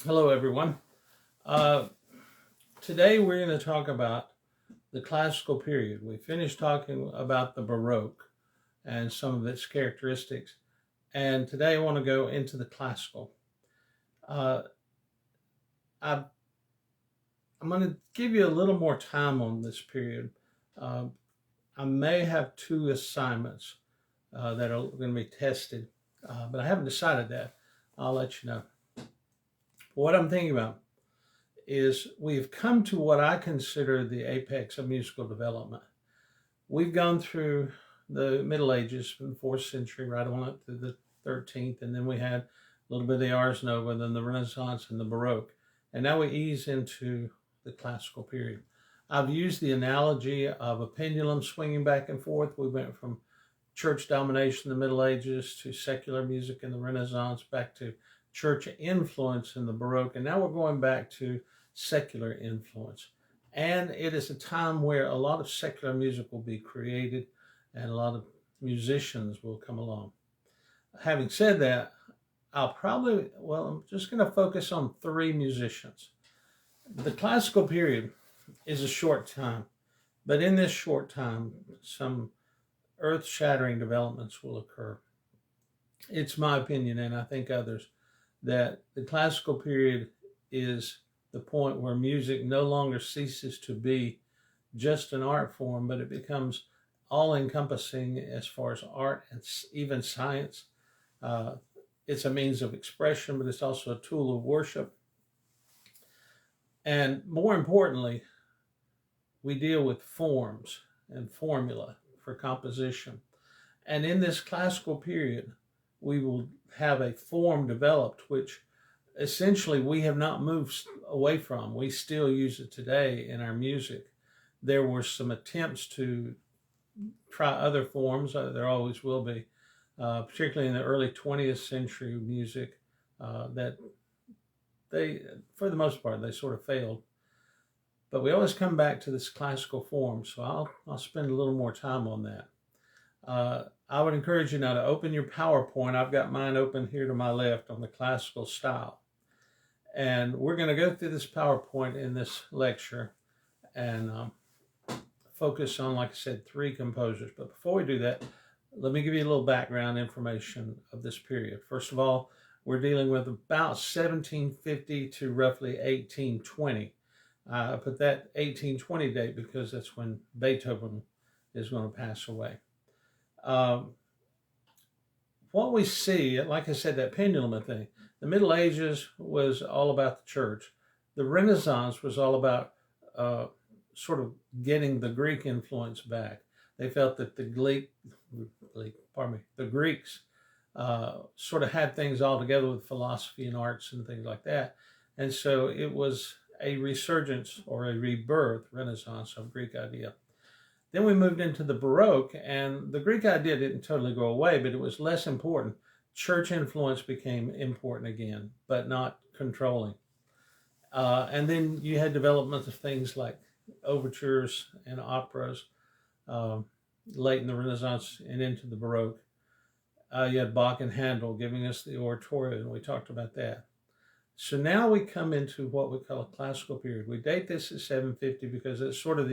Hello, everyone. Uh, Today we're going to talk about the classical period. We finished talking about the Baroque and some of its characteristics, and today I want to go into the classical. Uh, I, I'm going to give you a little more time on this period. Uh, I may have two assignments that are going to be tested, but I haven't decided that. I'll let you know. What I'm thinking about is we've come to what I consider the apex of musical development. We've gone through the Middle Ages from the 4th century right on up to the 13th, and then we had a little bit of the Ars Nova, then the Renaissance and the Baroque, and now we ease into the classical period. I've used the analogy of a pendulum swinging back and forth. We went from church domination in the Middle Ages to secular music in the Renaissance, back to church influence in the Baroque, and now we're going back to secular influence. And it is a time where a lot of secular music will be created and a lot of musicians will come along. Having said that, I'm just going to focus on three musicians. The classical period is a short time, but in this short time, some earth-shattering developments will occur. It's my opinion, and I think others, that the classical period is the point where music no longer ceases to be just an art form, but it becomes all-encompassing as far as art and even science. It's a means of expression, but it's also a tool of worship. And more importantly, we deal with forms and formula for composition. And in this classical period, we will have a form developed, which essentially we have not moved away from. We still use it today in our music. There were some attempts to try other forms. There always will be, particularly in the early 20th century music, that they, for the most part, they sort of failed. But we always come back to this classical form, so I'll spend a little more time on that. I would encourage you now to open your PowerPoint. I've got mine open here to my left on the classical style. And we're going to go through this PowerPoint in this lecture and focus on, like I said, three composers. But before we do that, let me give you a little background information of this period. First of all, we're dealing with about 1750 to roughly 1820. I put that 1820 date because that's when Beethoven is going to pass away. What we see, like I said, that pendulum thing, the Middle Ages was all about the church. The Renaissance was all about sort of getting the Greek influence back. They felt that the Greeks sort of had things all together with philosophy and arts and things like that. And so it was a resurgence or a rebirth, Renaissance of Greek idea. Then we moved into the Baroque, and the Greek idea didn't totally go away, but it was less important. Church influence became important again, but not controlling. And then you had development of things like overtures and operas late in the Renaissance and into the Baroque. You had Bach and Handel giving us the oratorio, and we talked about that. So now we come into what we call a classical period. We date this at 750 because it's sort of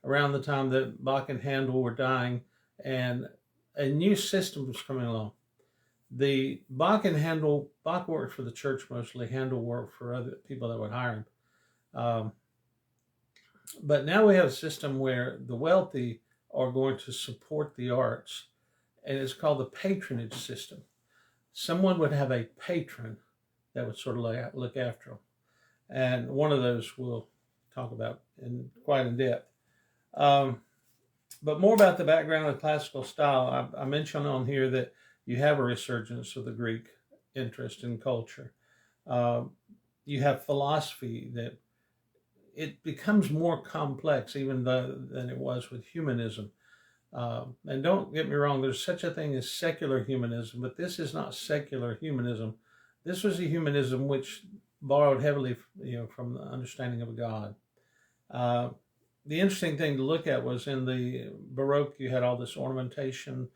around the time that Bach and Handel were dying and a new system was coming along. The Bach worked for the church mostly. Handel worked for other people that would hire him. But now we have a system where the wealthy are going to support the arts, and it's called the patronage system. Someone would have a patron that would sort of look after them. And one of those we'll talk about quite in depth. But more about the background of the classical style. I mentioned on here that you have a resurgence of the Greek interest in culture. You have philosophy that it becomes more complex even than it was with humanism. And don't get me wrong, there's such a thing as secular humanism, but this is not secular humanism. This was a humanism which borrowed heavily, from the understanding of God. The interesting thing to look at was in the Baroque, you had all this ornamentation,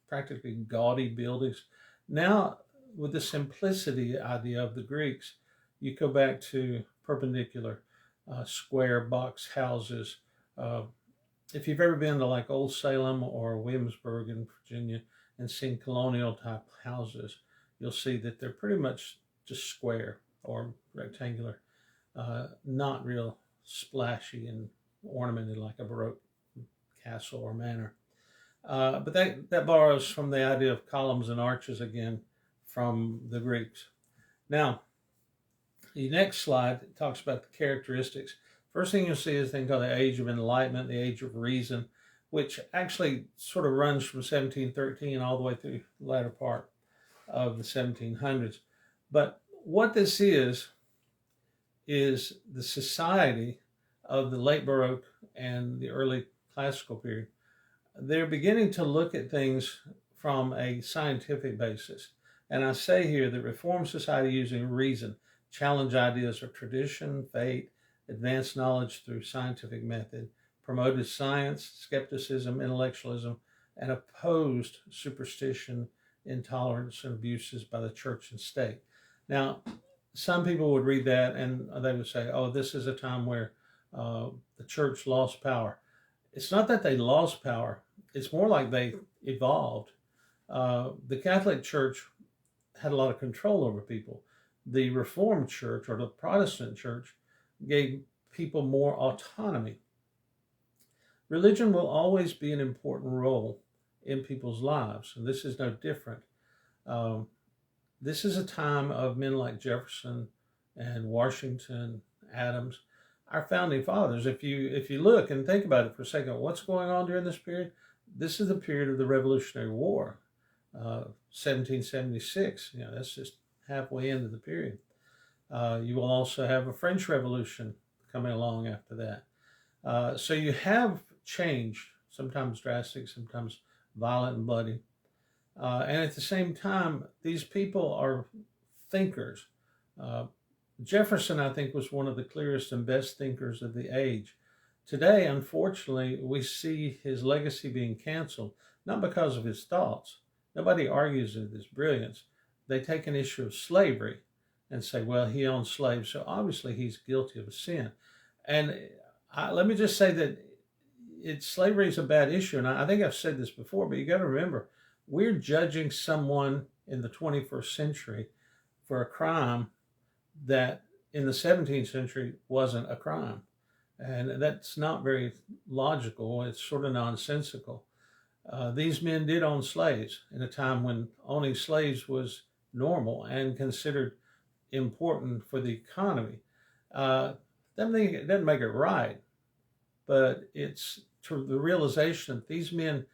practically gaudy buildings. Now, with the simplicity idea of the Greeks, You go back to perpendicular square box houses. If you've ever been to like Old Salem or Williamsburg in Virginia and seen colonial type houses, you'll see that they're pretty much just square or rectangular, not real splashy and ornamented like a Baroque castle or manor. But that borrows from the idea of columns and arches again from the Greeks. Now, the next slide talks about the characteristics. First thing you'll see is a thing called the Age of Enlightenment, the Age of Reason, which actually sort of runs from 1713 all the way through the latter part of the 1700s. But what this is the society of the late Baroque and the early classical period. They're beginning to look at things from a scientific basis. And I say here that Reformed society using reason challenge ideas of tradition, fate, advanced knowledge through scientific method, promoted science, skepticism, intellectualism, and opposed superstition, intolerance, and abuses by the church and state. Now, some people would read that and they would say, oh, this is a time where the church lost power. It's not that they lost power. It's more like they evolved. The Catholic Church had a lot of control over people. The Reformed Church or the Protestant Church gave people more autonomy. Religion will always be an important role in people's lives, and this is no different. This is a time of men like Jefferson and Washington, Adams, our founding fathers. If you look and think about it for a second, what's going on during this period? This is the period of the Revolutionary War, 1776. That's just halfway into the period. You will also have a French Revolution coming along after that. So you have change, sometimes drastic, sometimes violent and bloody. And at the same time, these people are thinkers. Jefferson, I think, was one of the clearest and best thinkers of the age. Today, unfortunately, we see his legacy being canceled, not because of his thoughts. Nobody argues with his brilliance. They take an issue of slavery and say, well, he owned slaves, so obviously he's guilty of a sin. And let me just say that slavery is a bad issue, and I think I've said this before, but you got to remember, we're judging someone in the 21st century for a crime that in the 17th century wasn't a crime. And that's not very logical. It's sort of nonsensical. These men did own slaves in a time when owning slaves was normal and considered important for the economy. That doesn't make it right, but it's to the realization that these men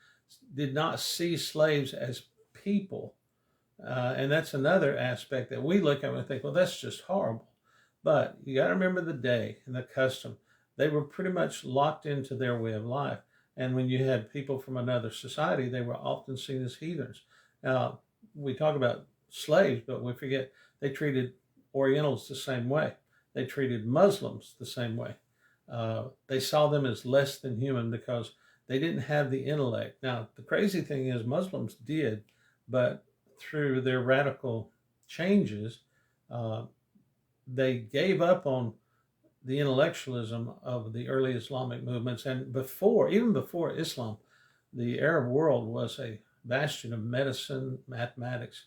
did not see slaves as people. And that's another aspect that we look at and think, well, that's just horrible. But you got to remember the day and the custom. They were pretty much locked into their way of life. And when you had people from another society, they were often seen as heathens. Now, we talk about slaves, but we forget they treated Orientals the same way. They treated Muslims the same way. They saw them as less than human because they didn't have the intellect. Now, the crazy thing is Muslims did, but through their radical changes, they gave up on the intellectualism of the early Islamic movements. And even before Islam, the Arab world was a bastion of medicine, mathematics.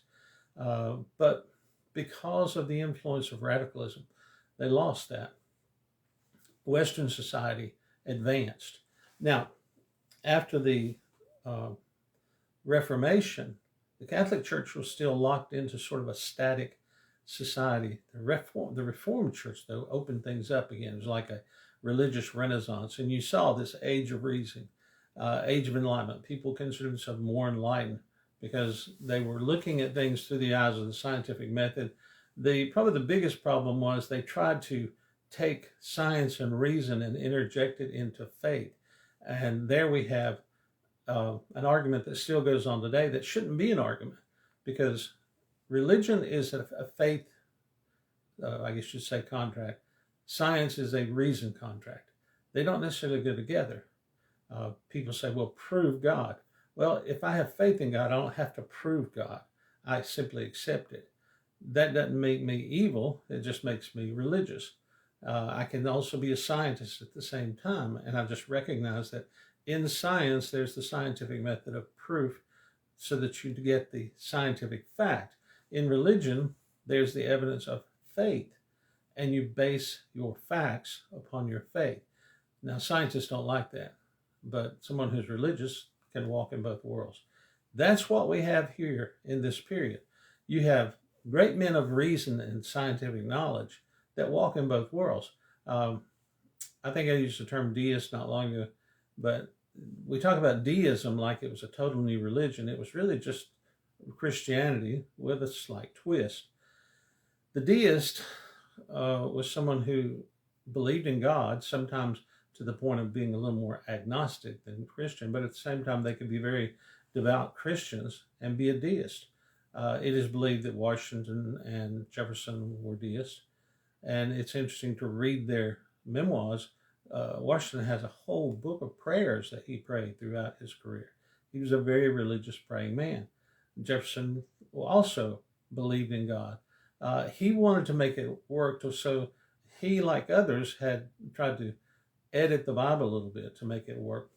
But because of the influence of radicalism, they lost that. Western society advanced. Now, after the Reformation, the Catholic Church was still locked into sort of a static society. The Reformed Church, though, opened things up again. It was like a religious renaissance. And you saw this age of reason, age of enlightenment. People considered themselves more enlightened because they were looking at things through the eyes of the scientific method. Probably the biggest problem was they tried to take science and reason and interject it into faith. And there we have an argument that still goes on today that shouldn't be an argument, because religion is a faith, I guess you'd say, contract. Science is a reason contract. They don't necessarily go together. People say, well, prove God. Well, if I have faith in God, I don't have to prove God. I simply accept it. That doesn't make me evil. It just makes me religious. I can also be a scientist at the same time. And I just recognize that in science, there's the scientific method of proof so that you get the scientific fact. In religion, there's the evidence of faith, and you base your facts upon your faith. Now, scientists don't like that, but someone who's religious can walk in both worlds. That's what we have here in this period. You have great men of reason and scientific knowledge that walk in both worlds. I think I used the term deist not long ago, but we talk about deism like it was a total new religion. It was really just Christianity with a slight twist. The deist was someone who believed in God, sometimes to the point of being a little more agnostic than Christian, but at the same time, they could be very devout Christians and be a deist. It is believed that Washington and Jefferson were deists, and it's interesting to read their memoirs. Washington has a whole book of prayers that he prayed throughout his career. He was a very religious praying man. Jefferson also believed in God. He wanted to make it work, so he, like others, had tried to edit the Bible a little bit to make it work.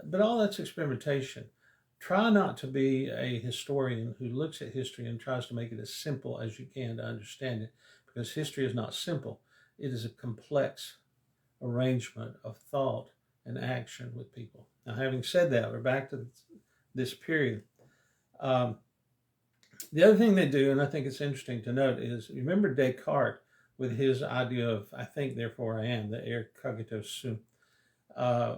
But all that's experimentation. Try not to be a historian who looks at history and tries to make it as simple as you can to understand it, because history is not simple. It is a complex arrangement of thought and action with people. Now, having said that, we're back to this period. The other thing they do, and I think it's interesting to note, is remember Descartes with his idea of I think, therefore I am, the error cogito sum.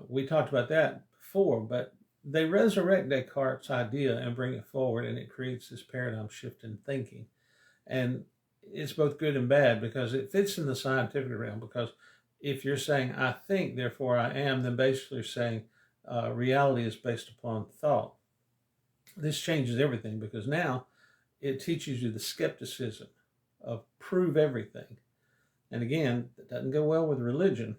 We talked about that before, but they resurrect Descartes' idea and bring it forward, and it creates this paradigm shift in thinking. And it's both good and bad because it fits in the scientific realm. Because if you're saying I think, therefore I am, then basically you're saying reality is based upon thought. This changes everything because now it teaches you the skepticism of prove everything. And again, that doesn't go well with religion,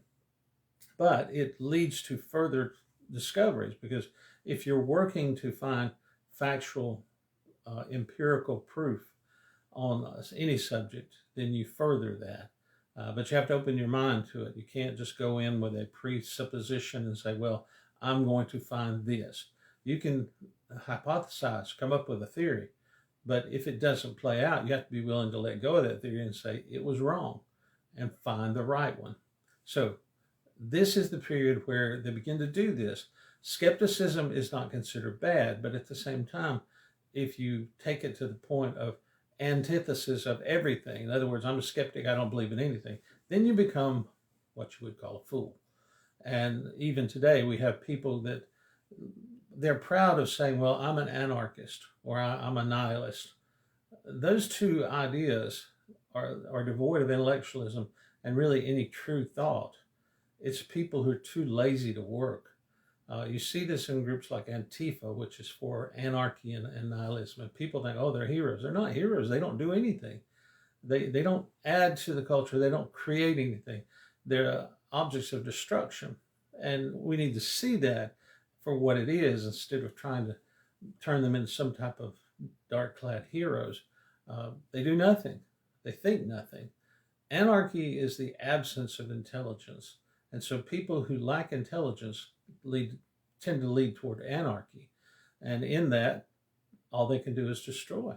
but it leads to further discoveries, because if you're working to find factual, empirical proof on any subject, then you further that. But you have to open your mind to it. You can't just go in with a presupposition and say, well, I'm going to find this. You can hypothesize, come up with a theory, but if it doesn't play out, you have to be willing to let go of that theory and say it was wrong and find the right one. So this is the period where they begin to do this. Skepticism is not considered bad, but at the same time, if you take it to the point of antithesis of everything, in other words, I'm a skeptic, I don't believe in anything, then you become what you would call a fool. And even today, we have people that they're proud of saying, well, I'm an anarchist or I'm a nihilist. Those two ideas are devoid of intellectualism and really any true thought. It's people who are too lazy to work. You see this in groups like Antifa, which is for anarchy and nihilism. And people think, oh, they're heroes. They're not heroes. They don't do anything. They don't add to the culture. They don't create anything. They're objects of destruction. And we need to see that for what it is instead of trying to turn them into some type of dark-clad heroes. They do nothing. They think nothing. Anarchy is the absence of intelligence. And so people who lack intelligence tend to lead toward anarchy. And in that, all they can do is destroy.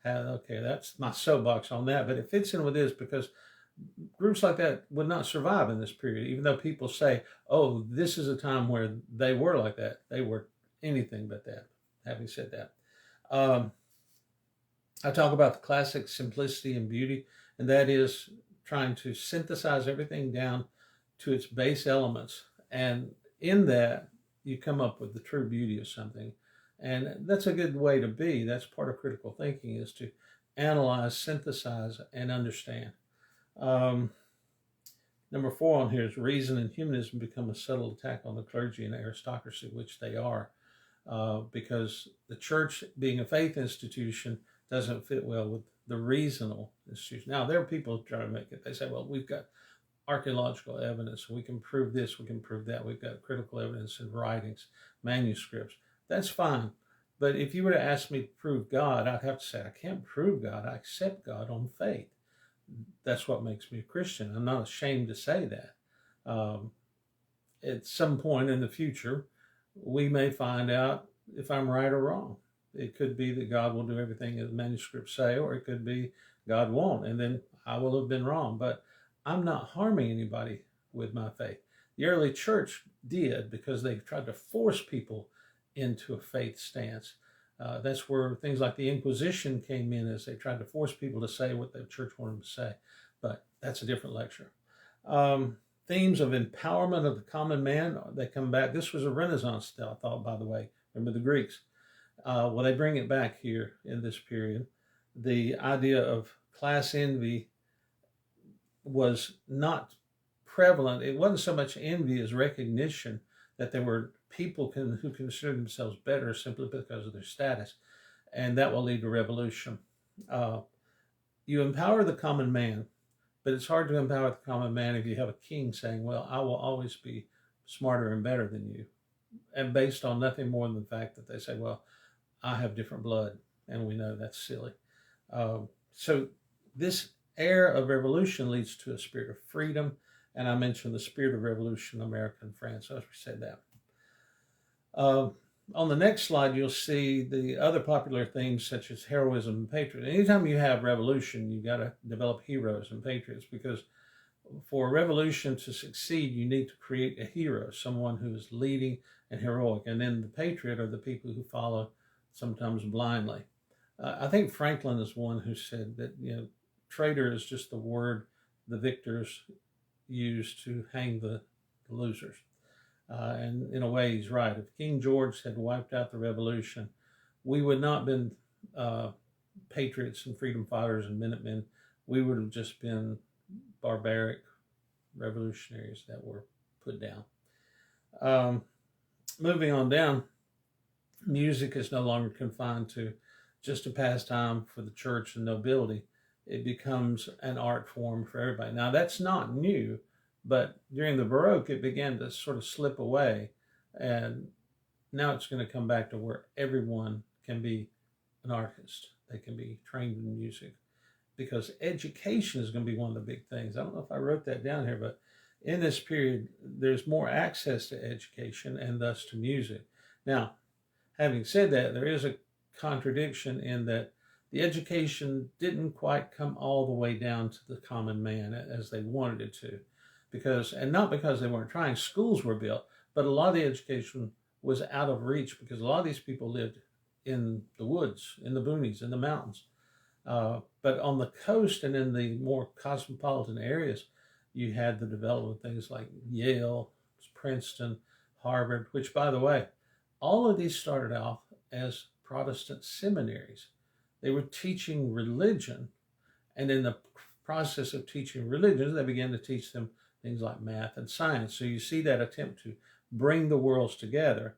Okay, that's my soapbox on that, but it fits in with this because groups like that would not survive in this period, even though people say, oh, this is a time where they were like that. They were anything but that. Having said that, I talk about the classic simplicity and beauty, and that is trying to synthesize everything down to its base elements. And in that, you come up with the true beauty of something. And that's a good way to be. That's part of critical thinking, is to analyze, synthesize, and understand. Number 4 on here is reason and humanism become a subtle attack on the clergy and aristocracy, which they are, because the church, being a faith institution, doesn't fit well with the reasonable institution. Now, there are people who try to make it. They say, well, we've got archaeological evidence. We can prove this. We can prove that. We've got critical evidence in writings, manuscripts. That's fine. But if you were to ask me to prove God, I'd have to say, I can't prove God. I accept God on faith. That's what makes me a Christian. I'm not ashamed to say that. At some point in the future, we may find out if I'm right or wrong. It could be that God will do everything as the manuscripts say, or it could be God won't, and then I will have been wrong. But I'm not harming anybody with my faith. The early church did, because they tried to force people into a faith stance. That's where things like the Inquisition came in, as they tried to force people to say what the church wanted them to say. But that's a different lecture. Themes of empowerment of the common man, they come back. This was a Renaissance thought, by the way. Remember the Greeks. Well, they bring it back here in this period. The idea of class envy was not prevalent. It wasn't so much envy as recognition that there were people who considered themselves better simply because of their status. And that will lead to revolution. You empower the common man, but it's hard to empower the common man if you have a king saying, well, I will always be smarter and better than you. And based on nothing more than the fact that they say, well, I have different blood. And we know that's silly. So this era of revolution leads to a spirit of freedom. And I mentioned the spirit of revolution, America and France. So we said that. On the next slide, you'll see the other popular themes such as heroism and patriotism. Anytime you have revolution, you got to develop heroes and patriots, because for a revolution to succeed, you need to create a hero, someone who is leading and heroic. And then the patriot are the people who follow, sometimes blindly. I think Franklin is one who said that, traitor is just the word the victors use to hang the losers. And in a way, he's right. If King George had wiped out the revolution, we would not have been patriots and freedom fighters and Minutemen. We would have just been barbaric revolutionaries that were put down. Moving on down, music is no longer confined to just a pastime for the church and nobility. It becomes an art form for everybody. Now, that's not new, but during the Baroque, it began to sort of slip away. And now it's going to come back to where everyone can be an artist. They can be trained in music, because education is going to be one of the big things. I don't know if I wrote that down here, but in this period, there's more access to education and thus to music. Now, having said that, there is a contradiction in that the education didn't quite come all the way down to the common man as they wanted it to, and not because they weren't trying. Schools were built, but a lot of the education was out of reach because a lot of these people lived in the woods, in the boonies, in the mountains. But on the coast and in the more cosmopolitan areas, you had the development of things like Yale, Princeton, Harvard, which, by the way, all of these started off as Protestant seminaries. They were teaching religion, and in the process of teaching religion, they began to teach them things like math and science. So you see that attempt to bring the worlds together.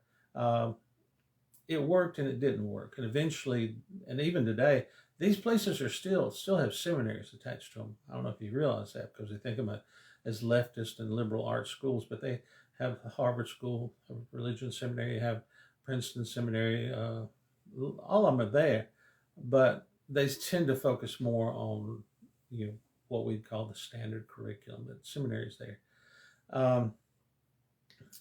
It worked and it didn't work. And eventually, and even today, these places are still have seminaries attached to them. I don't know if you realize that, because they think of them as leftist and liberal arts schools, but they have the Harvard School of Religion Seminary, have Princeton Seminary, all of them are there, but they tend to focus more on, what we'd call the standard curriculum, but seminaries there.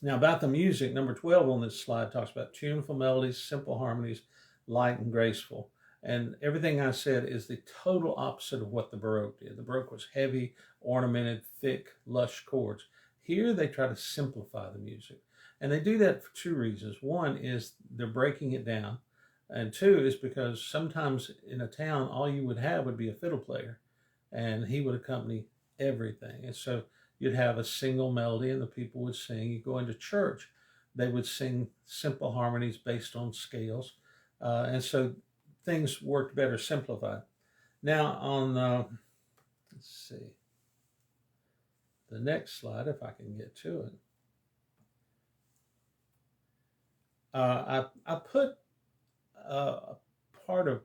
Now about the music, number 12 on this slide talks about tuneful melodies, simple harmonies, light and graceful. And everything I said is the total opposite of what the Baroque did. The Baroque was heavy, ornamented, thick, lush chords. Here they try to simplify the music. And they do that for two reasons. One is they're breaking it down. And two is because sometimes in a town, all you would have would be a fiddle player, and he would accompany everything. And so you'd have a single melody and the people would sing. You go into church, they would sing simple harmonies based on scales. And so things worked better simplified. Now on, let's see, the next slide, if I can get to it. I put a part of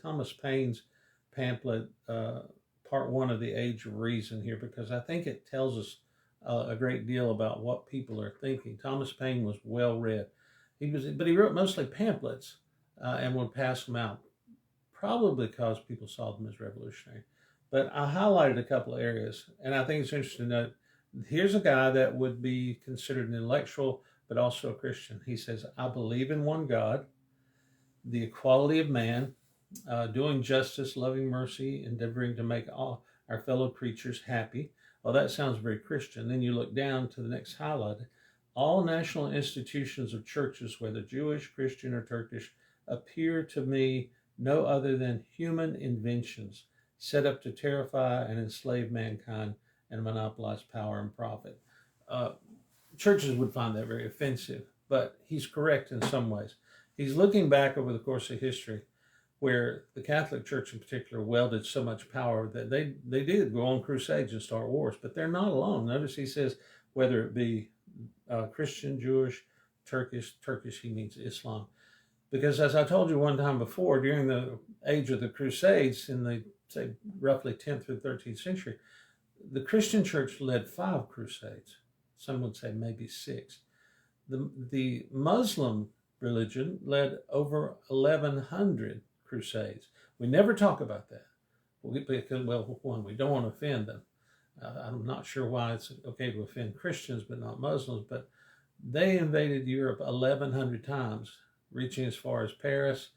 Thomas Paine's pamphlet, part one of The Age of Reason here, because I think it tells us a great deal about what people are thinking. Thomas Paine was well read. But he wrote mostly pamphlets and would pass them out, probably because people saw them as revolutionary. But I highlighted a couple of areas, and I think it's interesting to note, here's a guy that would be considered an intellectual, but also a Christian. He says, I believe in one God, the equality of man, doing justice, loving mercy, endeavoring to make all our fellow creatures happy. Well, that sounds very Christian. Then you look down to the next highlight. All national institutions of churches, whether Jewish, Christian, or Turkish, appear to me no other than human inventions set up to terrify and enslave mankind and monopolize power and profit. Churches would find that very offensive, but he's correct in some ways. He's looking back over the course of history where the Catholic Church in particular wielded so much power that they did go on crusades and start wars, but they're not alone. Notice he says, whether it be Christian, Jewish, Turkish, he means Islam. Because as I told you one time before, during the age of the Crusades in the, say, roughly 10th through 13th century, the Christian church led 5 crusades. Some would say maybe 6. The Muslim religion led over 1,100 crusades. We never talk about that because, well, one, we don't want to offend them. I'm not sure why it's okay to offend Christians but not Muslims, but they invaded Europe 1,100 times, reaching as far as Paris,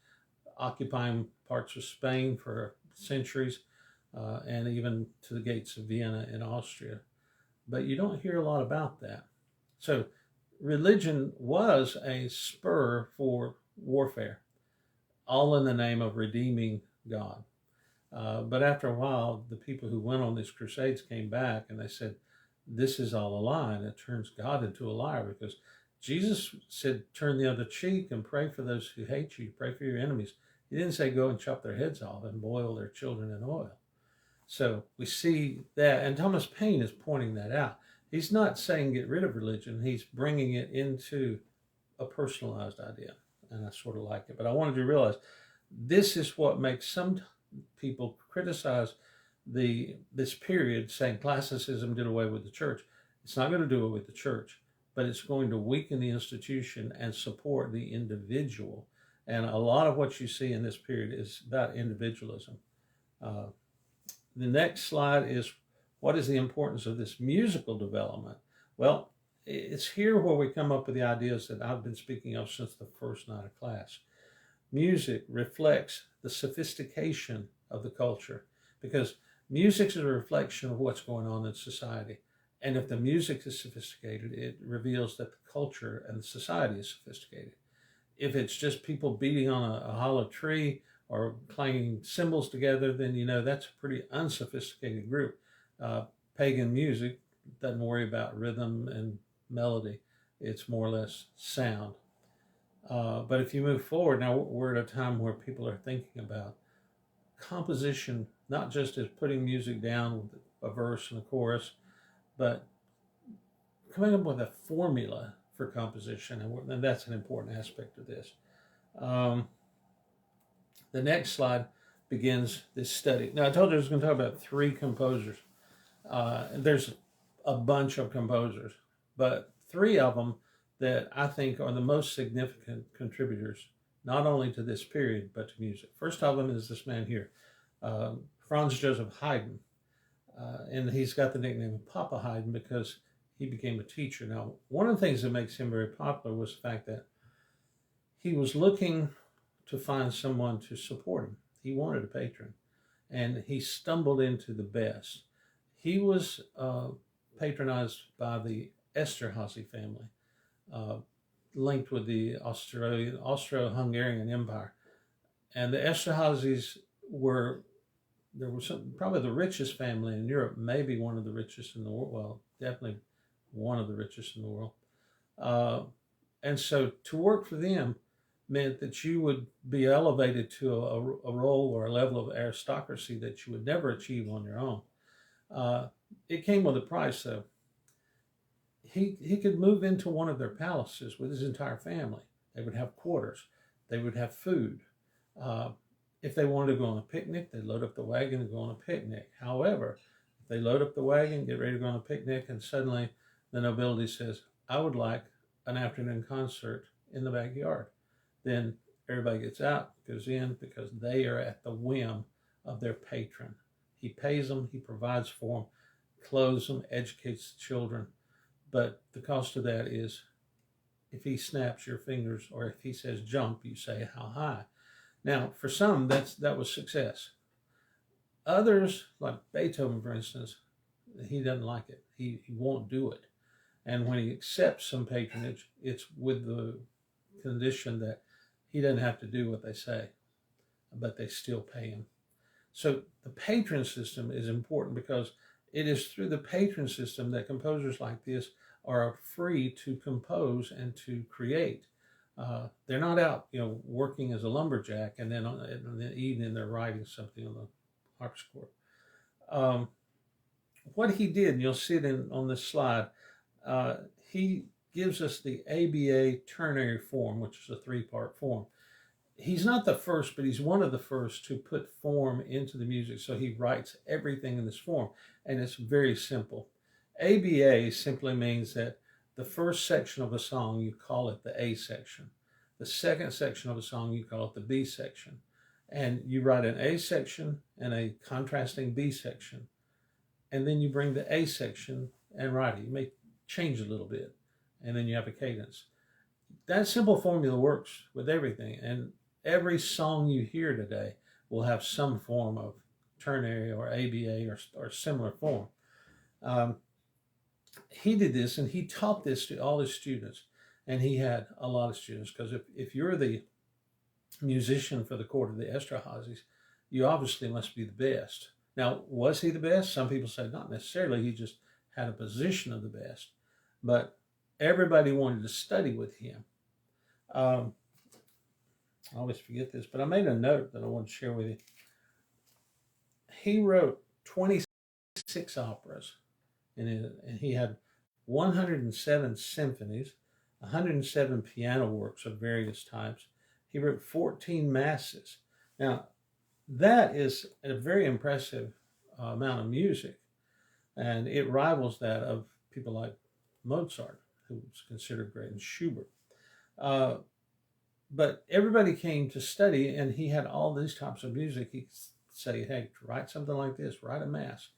occupying parts of Spain for centuries, and even to the gates of Vienna in Austria. But you don't hear a lot about that. So religion was a spur for warfare, all in the name of redeeming God. But after a while, the people who went on these crusades came back and they said, this is all a lie, and it turns God into a liar, because Jesus said, turn the other cheek and pray for those who hate you, pray for your enemies. He didn't say go and chop their heads off and boil their children in oil. So we see that, and Thomas Paine is pointing that out. He's not saying get rid of religion, he's bringing it into a personalized idea, and I sort of like it. But I wanted you to realize this is what makes some people criticize this period, saying classicism did away with the church. It's not going to do it with the church, but it's going to weaken the institution and support the individual. And a lot of what you see in this period is about individualism. The next slide is, what is the importance of this musical development? Well, it's here where we come up with the ideas that I've been speaking of since the first night of class. Music reflects the sophistication of the culture, because music is a reflection of what's going on in society. And if the music is sophisticated, it reveals that the culture and the society is sophisticated. If it's just people beating on a hollow tree or clanging cymbals together, then you know that's a pretty unsophisticated group. Pagan music doesn't worry about rhythm and melody. It's more or less sound. But if you move forward, now we're at a time where people are thinking about composition, not just as putting music down with a verse and a chorus, but coming up with a formula for composition, and that's an important aspect of this. The next slide begins this study. Now, I told you I was going to talk about 3 composers. There's a bunch of composers, but 3 of them that I think are the most significant contributors, not only to this period, but to music. First of them is this man here, Franz Joseph Haydn. And he's got the nickname of Papa Haydn because he became a teacher. Now, one of the things that makes him very popular was the fact that he was looking to find someone to support him. He wanted a patron, and he stumbled into the best. He was patronized by the Esterhazy family, linked with the Austro-Hungarian Empire. And the Esterhazys were probably the richest family in Europe, maybe one of the richest in the world. Well, definitely one of the richest in the world. And so to work for them meant that you would be elevated to a role or a level of aristocracy that you would never achieve on your own. It came with a price, though. He could move into one of their palaces with his entire family. They would have quarters. They would have food. If they wanted to go on a picnic, they'd load up the wagon and go on a picnic. However, if they load up the wagon, get ready to go on a picnic, and suddenly the nobility says, I would like an afternoon concert in the backyard, then Everybody gets out, goes in, because they are at the whim of their patron. He pays them, he provides for them, clothes them, educates the children. But the cost of that is, if he snaps your fingers, or if he says jump, you say how high. Now, for some, that was success. Others, like Beethoven, for instance, he doesn't like it. He won't do it. And when he accepts some patronage, it's with the condition that he doesn't have to do what they say, but they still pay him. So the patron system is important, because it is through the patron system that composers like this are free to compose and to create. They're not out, working as a lumberjack, and then in the evening they're writing something on the harpsichord. What he did, and you'll see it on this slide, he gives us the ABA ternary form, which is a three-part form. He's not the first, but he's one of the first to put form into the music. So he writes everything in this form, and it's very simple. ABA simply means that the first section of a song, you call it the A section. The second section of a song, you call it the B section. And you write an A section and a contrasting B section. And then you bring the A section and write it. You may change a little bit, and then you have a cadence. That simple formula works with everything. And every song you hear today will have some form of ternary or ABA or similar form. He did this, and he taught this to all his students, and he had a lot of students, because if you're the musician for the court of the Esterházys, you obviously must be the best. Now, was he the best? Some people say not necessarily. He just had a position of the best, but everybody wanted to study with him. I always forget this, but I made a note that I want to share with you. He wrote 26 operas, and he had 107 symphonies, 107 piano works of various types. He wrote 14 masses. Now, that is a very impressive amount of music, and it rivals that of people like Mozart, who was considered great, and Schubert. But everybody came to study, and he had all these types of music. He'd say, hey, write something like this, write a mass.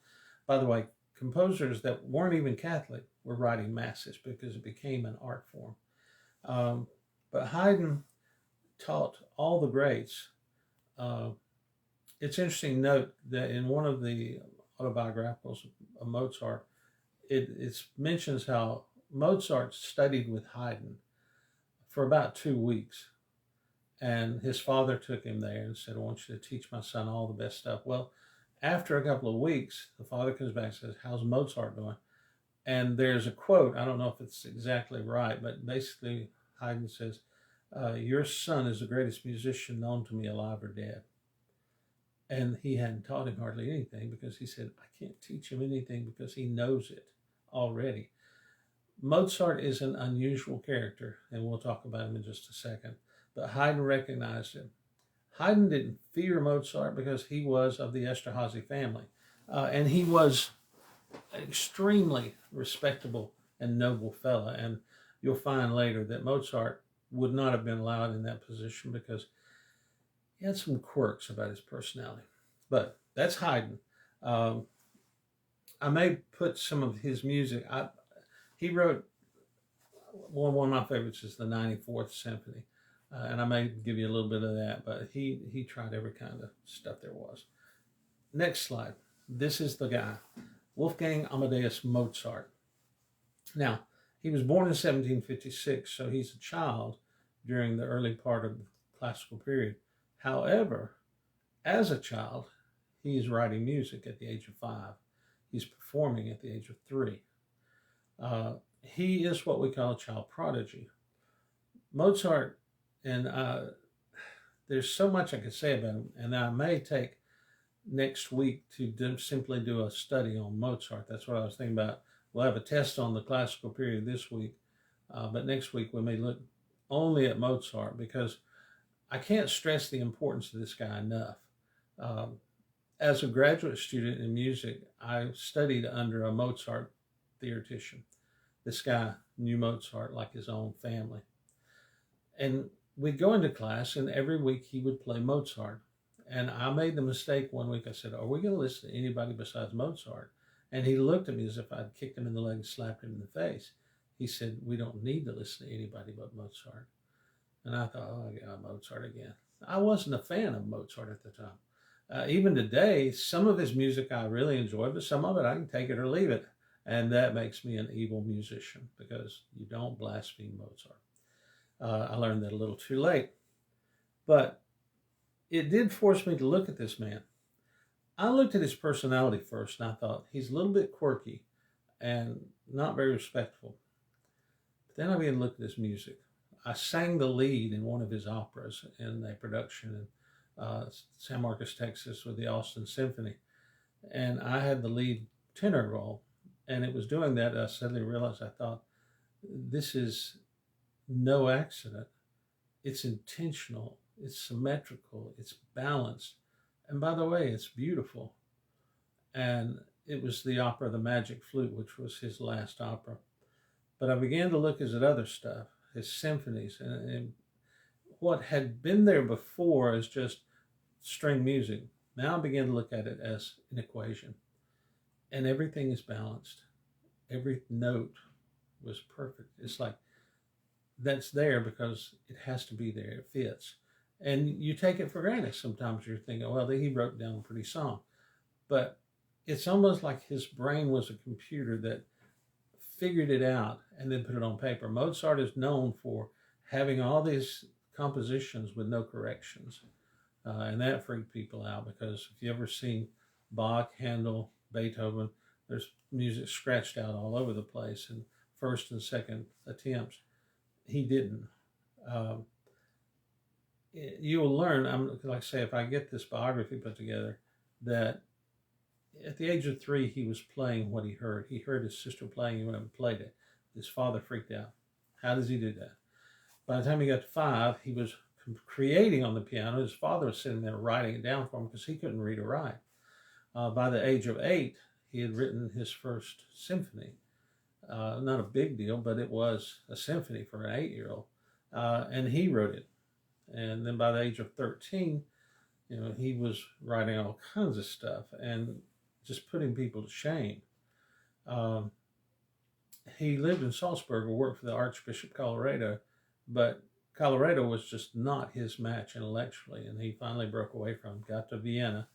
By the way, composers that weren't even Catholic were writing masses, because it became an art form. But Haydn taught all the greats. It's interesting to note that in one of the autobiographicals of Mozart, it mentions how Mozart studied with Haydn for about 2 weeks. And his father took him there and said, I want you to teach my son all the best stuff. Well, after a couple of weeks, the father comes back and says, how's Mozart doing? And there's a quote, I don't know if it's exactly right, but basically Haydn says, your son is the greatest musician known to me, alive or dead. And he hadn't taught him hardly anything, because he said, I can't teach him anything because he knows it already. Mozart is an unusual character, and we'll talk about him in just a second. But Haydn recognized him. Haydn didn't fear Mozart because he was of the Esterházy family. And he was an extremely respectable and noble fellow. And you'll find later that Mozart would not have been allowed in that position because he had some quirks about his personality. But that's Haydn. I may put some of his music. He wrote, one of my favorites is the 94th Symphony. And I may give you a little bit of that, but he tried every kind of stuff there was. Next slide. This is the guy, Wolfgang Amadeus Mozart. Now, he was born in 1756, so he's a child during the early part of the classical period. However, as a child, he's writing music at the age of 5. He's performing at the age of 3. He is what we call a child prodigy. Mozart, and there's so much I could say about him, and I may take next week to simply do a study on Mozart. That's what I was thinking about. We'll have a test on the classical period this week, but next week we may look only at Mozart, because I can't stress the importance of this guy enough. As a graduate student in music, I studied under a Mozart theoretician. This guy knew Mozart like his own family. And we'd go into class, and every week he would play Mozart. And I made the mistake one week. I said, "Are we going to listen to anybody besides Mozart?" And he looked at me as if I'd kicked him in the leg and slapped him in the face. He said, "We don't need to listen to anybody but Mozart." And I thought, "Oh, yeah, Mozart again." I wasn't a fan of Mozart at the time. Even today, some of his music I really enjoy, but some of it I can take it or leave it. And that makes me an evil musician because you don't blaspheme Mozart. I learned that a little too late. But it did force me to look at this man. I looked at his personality first, and I thought, he's a little bit quirky and not very respectful. But then I began to look at his music. I sang the lead in one of his operas in a production in San Marcos, Texas, with the Austin Symphony. And I had the lead tenor role. And it was doing that, I suddenly realized, I thought, this is no accident. It's intentional. It's symmetrical. It's balanced. And by the way, it's beautiful. And it was the opera, The Magic Flute, which was his last opera. But I began to look at other stuff, his symphonies, and what had been there before as just string music. Now I began to look at it as an equation. And everything is balanced. Every note was perfect. It's like, that's there because it has to be there. It fits. And you take it for granted. Sometimes you're thinking, well, he wrote down a pretty song. But it's almost like his brain was a computer that figured it out and then put it on paper. Mozart is known for having all these compositions with no corrections. And that freaked people out because if you ever seen Bach, Handel, Beethoven, there's music scratched out all over the place in first and second attempts. He didn't. You will learn, like I say, if I get this biography put together, that at the age of 3, he was playing what he heard. He heard his sister playing, he went up and played it. His father freaked out. How does he do that? By the time he got to 5, he was creating on the piano. His father was sitting there writing it down for him because he couldn't read or write. By the age of 8, he had written his first symphony. Not a big deal, but it was a symphony for an 8-year-old. And he wrote it. And then by the age of 13, he was writing all kinds of stuff and just putting people to shame. He lived in Salzburg and worked for the Archbishop Colorado, but Colorado was just not his match intellectually, and he finally broke away from him, got to Vienna.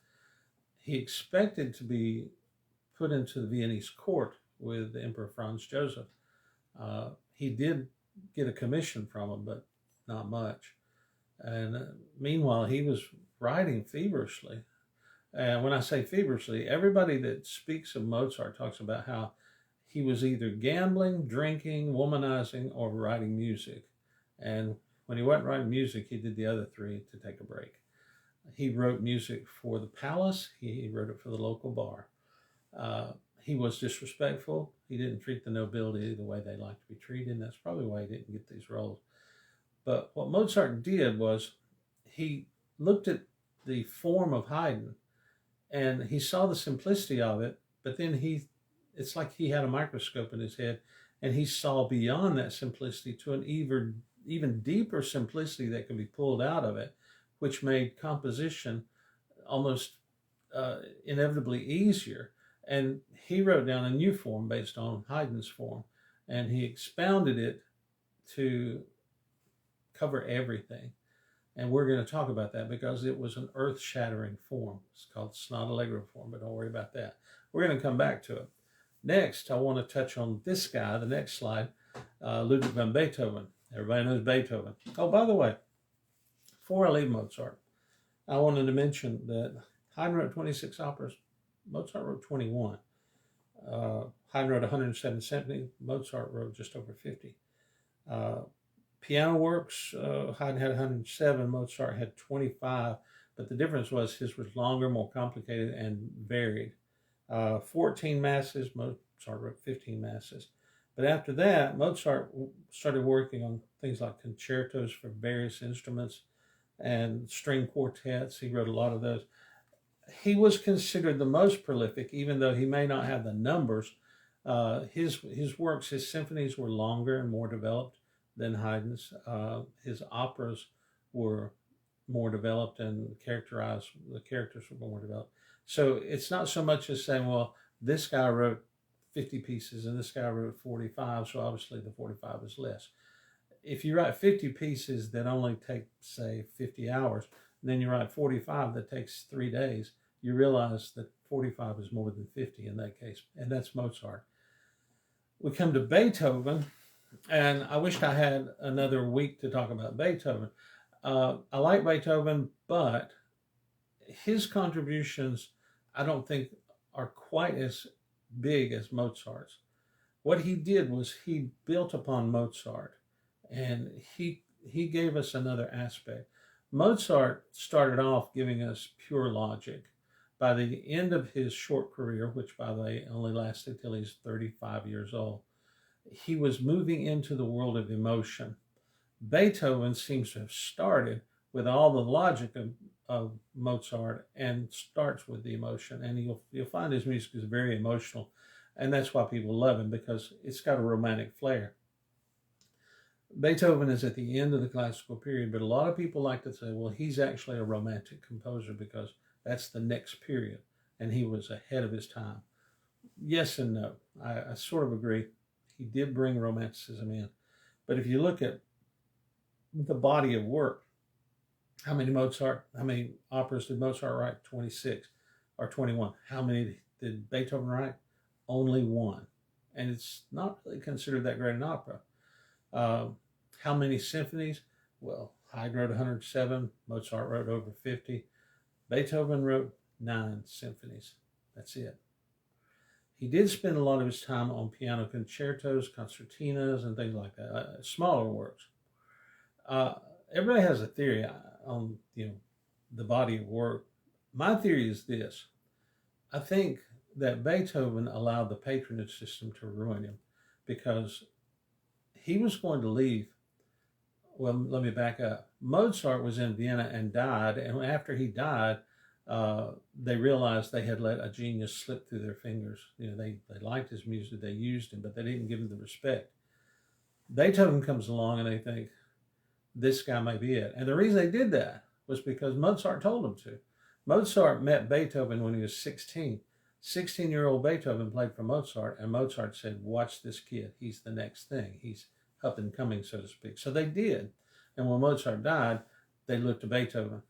He expected to be put into the Viennese court with the Emperor Franz Joseph. He did get a commission from him, but not much. And meanwhile, he was writing feverishly. And when I say feverishly, everybody that speaks of Mozart talks about how he was either gambling, drinking, womanizing, or writing music. And when he wasn't writing music, he did the other 3 to take a break. He wrote music for the palace. He wrote it for the local bar. He was disrespectful. He didn't treat the nobility the way they like to be treated. And that's probably why he didn't get these roles. But what Mozart did was he looked at the form of Haydn and he saw the simplicity of it, but then it's like he had a microscope in his head and he saw beyond that simplicity to an even deeper simplicity that could be pulled out of it, which made composition almost inevitably easier. And he wrote down a new form based on Haydn's form, and he expounded it to cover everything. And we're going to talk about that because it was an earth-shattering form. It's called Sonata Allegro form, but don't worry about that. We're going to come back to it. Next, I want to touch on this guy, the next slide, Ludwig van Beethoven. Everybody knows Beethoven. Oh, by the way, before I leave Mozart, I wanted to mention that Haydn wrote 26 operas. Mozart wrote 21. Haydn wrote 107 symphonies. Mozart wrote just over 50. Piano works, Haydn had 107, Mozart had 25, but the difference was his was longer, more complicated, and varied. 14 masses, Mozart wrote 15 masses. But after that, Mozart started working on things like concertos for various instruments and string quartets. He wrote a lot of those. He was considered the most prolific, even though he may not have the numbers. His works, his symphonies were longer and more developed than Haydn's. His operas were more developed and characterized, the characters were more developed. So it's not so much as saying, well, this guy wrote 50 pieces and this guy wrote 45, so obviously the 45 is less. If you write 50 pieces that only take, say, 50 hours, and then you write 45 that takes 3 days, you realize that 45 is more than 50 in that case, and that's Mozart. We come to Beethoven, and I wished I had another week to talk about Beethoven. I like Beethoven, but his contributions, I don't think, are quite as big as Mozart's. What he did was he built upon Mozart, and he gave us another aspect. Mozart started off giving us pure logic. By the end of his short career, which by the way only lasted till he's 35 years old, he was moving into the world of emotion. Beethoven seems to have started with all the logic of Mozart and starts with the emotion. And you'll find his music is very emotional. And that's why people love him, because it's got a romantic flair. Beethoven is at the end of the classical period, but a lot of people like to say, well, he's actually a romantic composer because that's the next period, and he was ahead of his time. Yes and no. I sort of agree. He did bring romanticism in. But if you look at the body of work, how many operas did Mozart write? 26 or 21. How many did Beethoven write? Only one. And it's not really considered that great an opera. How many symphonies? Well, Haydn wrote 107. Mozart wrote over 50. Beethoven wrote 9 symphonies. That's it. He did spend a lot of his time on piano concertos, concertinas, and things like that, smaller works. Everybody has a theory on the body of work. My theory is this. I think that Beethoven allowed the patronage system to ruin him, because he was going to leave. Well, let me back up. Mozart was in Vienna and died, and after he died, they realized they had let a genius slip through their fingers. They liked his music, they used him, but they didn't give him the respect. Beethoven comes along and they think, this guy may be it. And the reason they did that was because Mozart told them to. Mozart met Beethoven when he was 16. 16-year-old Beethoven played for Mozart, and Mozart said, watch this kid. He's the next thing. He's up and coming, so to speak. So they did. And when Mozart died, they looked to Beethoven.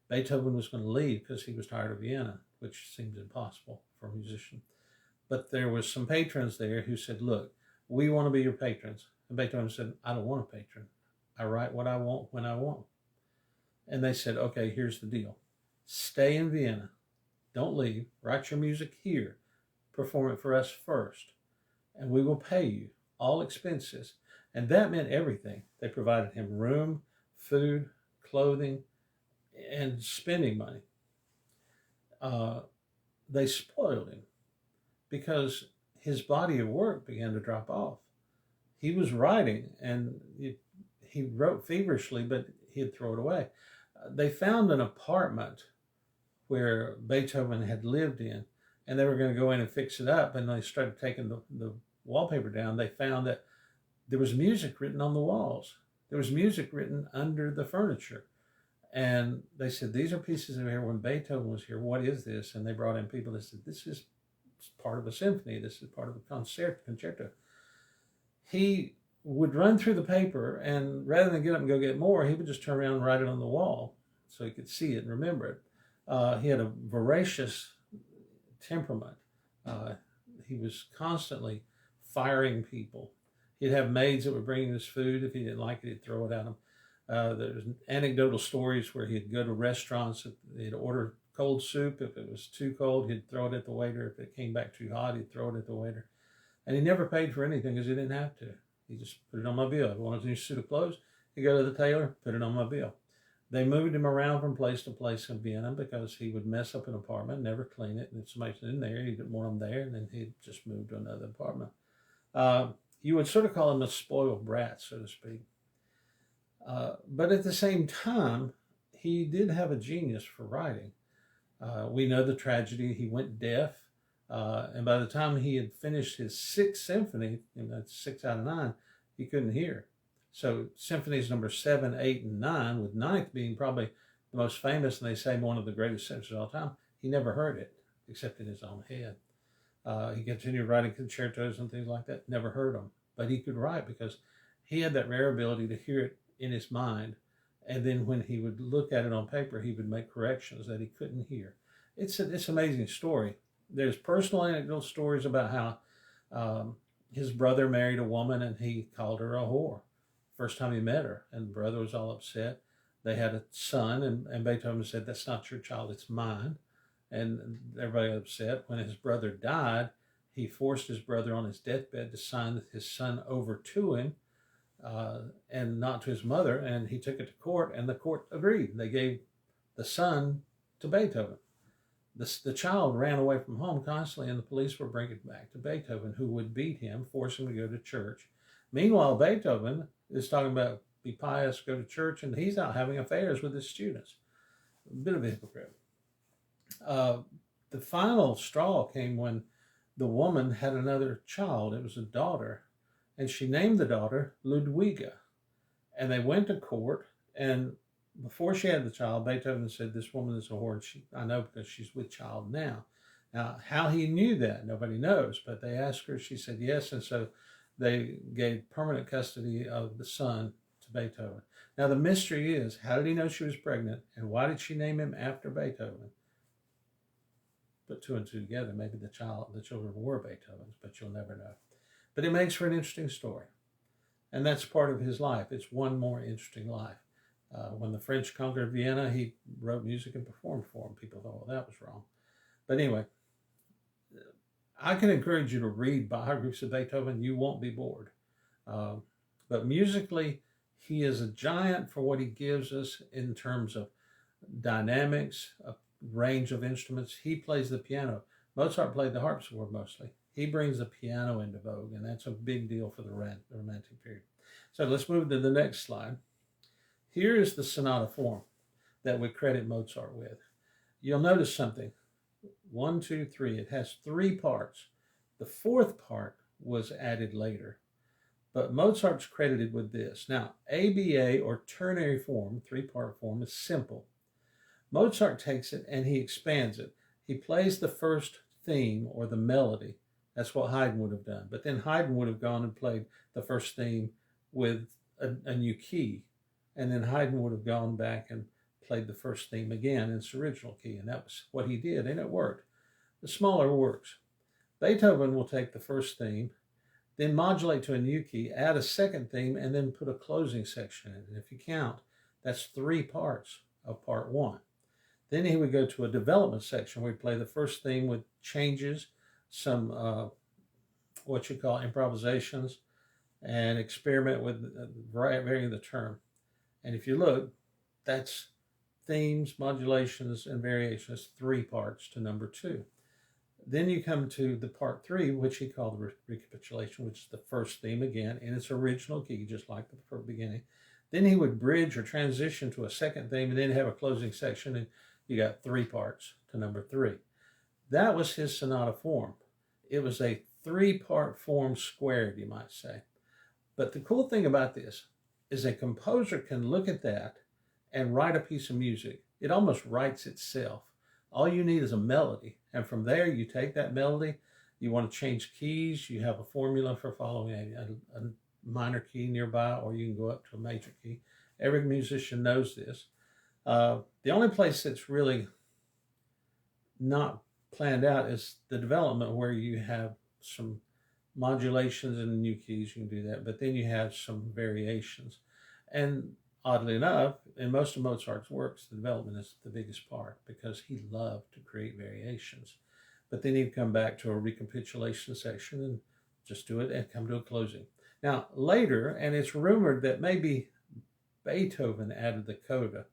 Beethoven was going to leave because he was tired of Vienna, which seems impossible for a musician. But there was some patrons there who said, look, we want to be your patrons. And Beethoven said, I don't want a patron. I write what I want when I want. And they said, okay, here's the deal. Stay in Vienna. Don't leave. Write your music here. Perform it for us first. And we will pay you all expenses. And that meant everything. They provided him room, food, clothing, and spending money. They spoiled him because his body of work began to drop off. He was writing, and he wrote feverishly, but he'd throw it away. They found an apartment where Beethoven had lived in, and they were going to go in and fix it up, and they started taking the wallpaper down. They found that there was music written on the walls. There was music written under the furniture. And they said, these are pieces of air when Beethoven was here. What is this? And they brought in people that said, this is part of a symphony. This is part of a concerto. He would run through the paper, and rather than get up and go get more, he would just turn around and write it on the wall so he could see it and remember it. He had a voracious temperament. He was constantly firing people. He'd have maids that would bring him his food. If he didn't like it, he'd throw it at them. There's anecdotal stories where he'd go to restaurants, he'd order cold soup. If it was too cold, he'd throw it at the waiter. If it came back too hot, he'd throw it at the waiter. And he never paid for anything because he didn't have to. He just put it on my bill. If he wanted a new suit of clothes, he'd go to the tailor, put it on my bill. They moved him around from place to place in Vienna because he would mess up an apartment, never clean it. And if somebody's in there, he didn't want them there, and then he'd just move to another apartment. You would sort of call him a spoiled brat, so to speak. But at the same time, he did have a genius for writing. We know the tragedy. He went deaf. And by the time he had finished his 6th symphony, and that's 6 out of 9, he couldn't hear. So symphonies number 7, 8, and 9, with ninth being probably the most famous, and they say one of the greatest symphonies of all time, he never heard it except in his own head. He continued writing concertos and things like that, never heard them. But he could write because he had that rare ability to hear it in his mind. And then when he would look at it on paper, he would make corrections that he couldn't hear. It's an amazing story. There's personal anecdotal stories about how his brother married a woman and he called her a whore first time he met her. And the brother was all upset. They had a son, and Beethoven said, "That's not your child, it's mine." And everybody got upset. When his brother died, he forced his brother on his deathbed to sign his son over to him and not to his mother. And he took it to court, and the court agreed. They gave the son to Beethoven. The child ran away from home constantly, and the police were bringing it back to Beethoven, who would beat him, force him to go to church. Meanwhile, Beethoven is talking about be pious, go to church, and he's out having affairs with his students. A bit of a hypocrite. The final straw came when the woman had another child. It was a daughter, and she named the daughter Ludwiga. And they went to court, and before she had the child, Beethoven said, "This woman is a whore. I know because she's with child now." Now, how he knew that, nobody knows, but they asked her, she said yes, and so they gave permanent custody of the son to Beethoven. Now, the mystery is, how did he know she was pregnant, and why did she name him after Beethoven? Put two and two together, maybe the children were Beethoven's, but you'll never know. But it makes for an interesting story, and that's part of his life. It's one more interesting life. When the French conquered Vienna, he wrote music and performed for them. People thought, well, that was wrong. But anyway, I can encourage you to read biographies of Beethoven. You won't be bored. But musically, he is a giant for what he gives us in terms of dynamics, a range of instruments. He plays the piano. Mozart played the harpsichord mostly. He brings the piano into vogue, and that's a big deal for the Romantic period. So let's move to the next slide. Here is the Sonata Form that we credit Mozart with. You'll notice something. 1, 2, 3. It has 3 parts. The 4th part was added later, but Mozart's credited with this. Now, ABA or ternary form, 3-part form, is simple. Mozart takes it and he expands it. He plays the first theme or the melody. That's what Haydn would have done. But then Haydn would have gone and played the first theme with a new key. And then Haydn would have gone back and played the first theme again in its original key. And that was what he did, and it worked. The smaller works. Beethoven will take the first theme, then modulate to a new key, add a second theme, and then put a closing section in it. And if you count, that's 3 parts of part 1. Then he would go to a development section where he'd play the first theme with changes, some what you call improvisations, and experiment with varying the term. And if you look, that's themes, modulations, and variations, 3 parts to number 2. Then you come to the part 3, which he called the recapitulation, which is the first theme again in its original key, just like the beginning. Then he would bridge or transition to a second theme and then have a closing section, and you got 3 parts to number 3. That was his sonata form. It was a 3-part form squared, you might say. But the cool thing about this is a composer can look at that and write a piece of music. It almost writes itself. All you need is a melody. And from there, you take that melody, you want to change keys, you have a formula for following a minor key nearby, or you can go up to a major key. Every musician knows this. The only place that's really not planned out is the development, where you have some modulations in the new keys, you can do that, but then you have some variations. And oddly enough, in most of Mozart's works, the development is the biggest part because he loved to create variations. But then he'd come back to a recapitulation section and just do it and come to a closing. Now, later, and it's rumored that maybe Beethoven added the Coda,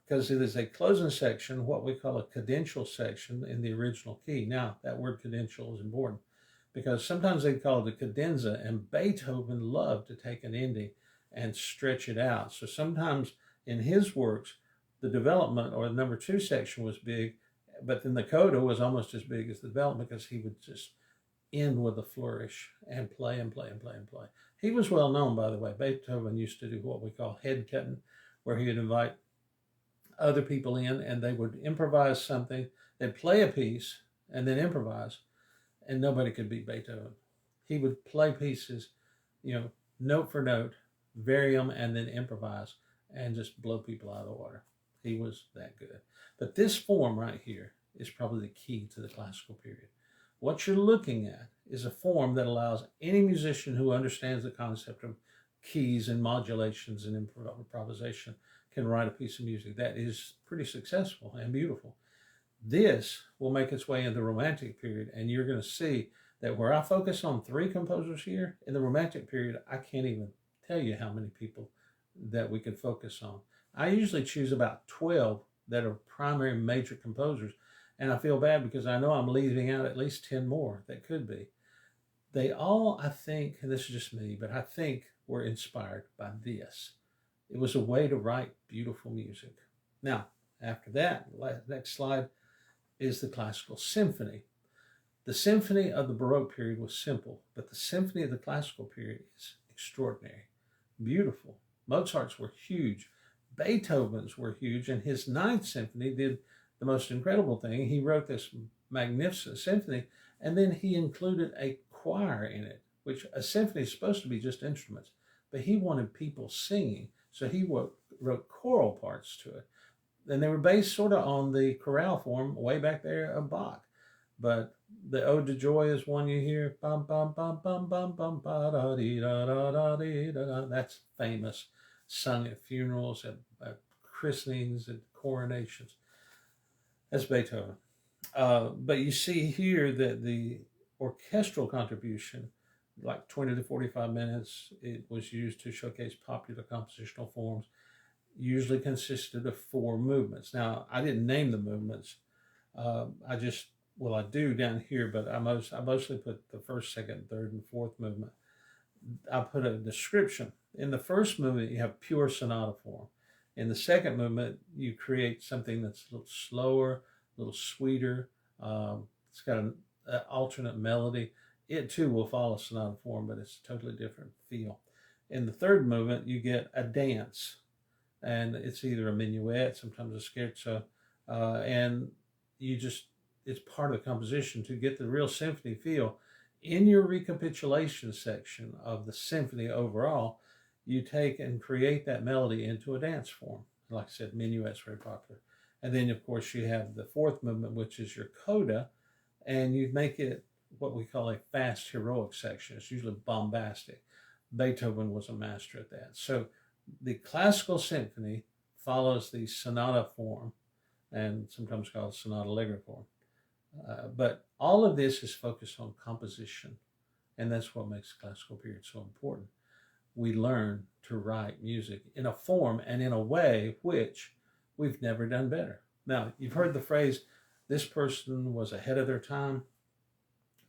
because it is a closing section, what we call a cadential section in the original key. Now, that word cadential is important because sometimes they call it a cadenza, and Beethoven loved to take an ending and stretch it out. So sometimes in his works, the development or the number 2 section was big, but then the coda was almost as big as the development because he would just end with a flourish and play and play and play and play. He was well known, by the way. Beethoven used to do what we call headcutting, where he would invite other people in and they would improvise something. They'd play a piece and then improvise, and nobody could beat Beethoven. He would play pieces, note for note, vary them, and then improvise and just blow people out of the water. He was that good. But this form right here is probably the key to the classical period. What you're looking at is a form that allows any musician who understands the concept of keys and modulations and improvisation can write a piece of music that is pretty successful and beautiful. This will make its way in the Romantic period, and you're going to see that where I focus on 3 composers here, in the Romantic period, I can't even tell you how many people that we can focus on. I usually choose about 12 that are primary major composers, and I feel bad because I know I'm leaving out at least 10 more that could be. They all, I think, and this is just me, but I think were inspired by this. It was a way to write beautiful music. Now, after that, next slide is the classical symphony. The symphony of the Baroque period was simple, but the symphony of the classical period is extraordinary, beautiful. Mozart's were huge. Beethoven's were huge, and his 9th symphony did the most incredible thing. He wrote this magnificent symphony, and then he included a choir in it, which a symphony is supposed to be just instruments, but he wanted people singing, so he wrote choral parts to it. And they were based sort of on the chorale form way back there of Bach. But the Ode to Joy is one you hear, bum, bum, bum, bum, bum, bum, ba, da, dee, da, da, da, dee, da, da. That's famous, sung at funerals, at christenings, and coronations. That's Beethoven. But you see here that the orchestral contribution, like 20 to 45 minutes, it was used to showcase popular compositional forms, usually consisted of 4 movements. Now, I didn't name the movements. I do down here, but I mostly put the 1st, 2nd, 3rd, and 4th movement. I put a description. In the 1st movement, you have pure sonata form. In the 2nd movement, you create something that's a little slower, a little sweeter. It's got an alternate melody. It too will follow sonata form, but it's a totally different feel. In the 3rd movement, you get a dance, and it's either a minuet, sometimes a scherzo, and it's part of the composition to get the real symphony feel. In your recapitulation section of the symphony overall, you take and create that melody into a dance form. Like I said, minuet's very popular. And then, of course, you have the 4th movement, which is your coda, and you make it what we call a fast heroic section. It's usually bombastic. Beethoven was a master at that. So the classical symphony follows the sonata form, and sometimes called sonata allegro form. But all of this is focused on composition, and that's what makes the classical period so important. We learn to write music in a form and in a way which we've never done better. Now, you've heard the phrase, this person was ahead of their time.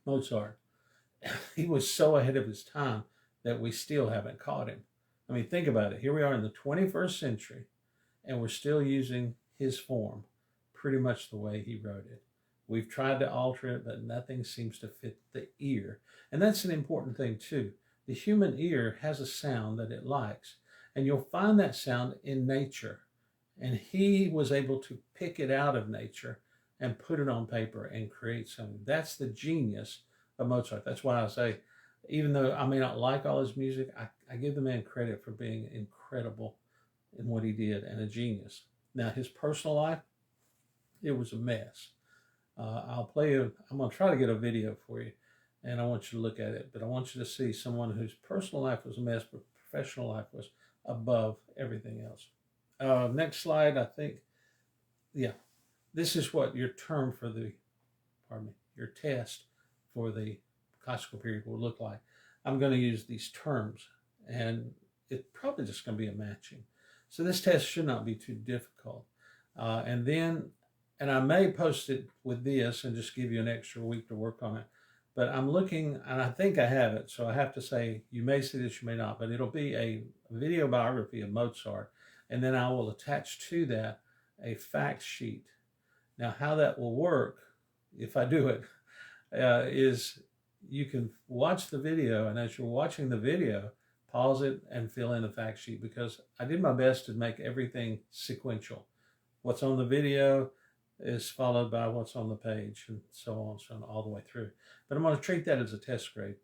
Mozart, he was so ahead of his time that we still haven't caught him. I mean, think about it. Here we are in the 21st century, and we're still using his form pretty much the way he wrote it. We've tried to alter it, but nothing seems to fit the ear. And that's an important thing too. The human ear has a sound that it likes, and you'll find that sound in nature. And he was able to pick it out of nature and put it on paper and create something. That's the genius of Mozart. That's why I say, even though I may not like all his music, I give the man credit for being incredible in what he did and a genius. Now, his personal life, it was a mess. I'm going to try to get a video for you, and I want you to look at it, but I want you to see someone whose personal life was a mess, but professional life was above everything else. Next slide, I think. Yeah, this is what your term for your test for the classical period will look like. I'm going to use these terms, and it's probably just going to be a matching. So this test should not be too difficult. And I may post it with this and just give you an extra week to work on it. But I'm looking, and I think I have it, so I have to say, you may see this, you may not, but it'll be a video biography of Mozart, and then I will attach to that a fact sheet. Now, how that will work, if I do it, is you can watch the video, and as you're watching the video, pause it and fill in a fact sheet, because I did my best to make everything sequential. What's on the video is followed by what's on the page, and so on, so on, all the way through. But I'm going to treat that as a test grade.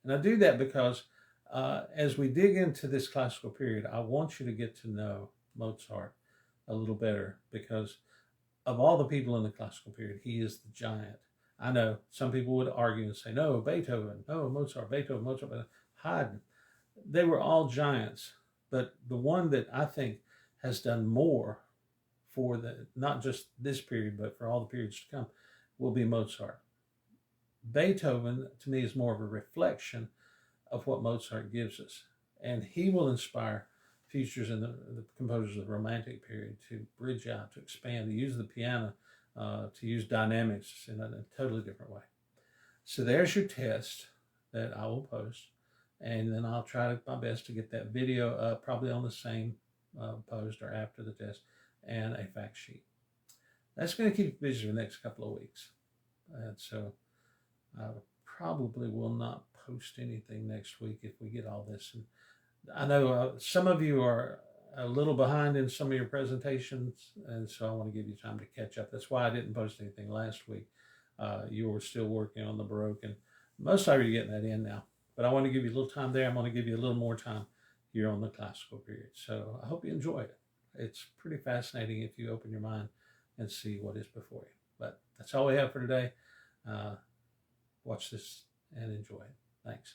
And I do that because as we dig into this classical period, I want you to get to know Mozart a little better, because of all the people in the classical period, he is the giant. I know some people would argue and say, no, Beethoven, no, Mozart, Beethoven, Mozart, Haydn. They were all giants, but the one that I think has done more for not just this period, but for all the periods to come, will be Mozart. Beethoven, to me, is more of a reflection of what Mozart gives us, and he will inspire futures in the composers of the Romantic period to bridge out, to expand, to use the piano, to use dynamics in a totally different way. So there's your test that I will post, and then I'll try my best to get that video up probably on the same post or after the test, and a fact sheet. That's going to keep you busy for the next couple of weeks. And so I probably will not post anything next week if we get all this. And I know some of you are a little behind in some of your presentations, and so I want to give you time to catch up. That's why I didn't post anything last week. You were still working on the Baroque, and most of you are getting that in now. But I want to give you a little time there. I'm going to give you a little more time here on the classical period. So I hope you enjoy it. It's pretty fascinating if you open your mind and see what is before you. But that's all we have for today. Watch this and enjoy it. Thanks.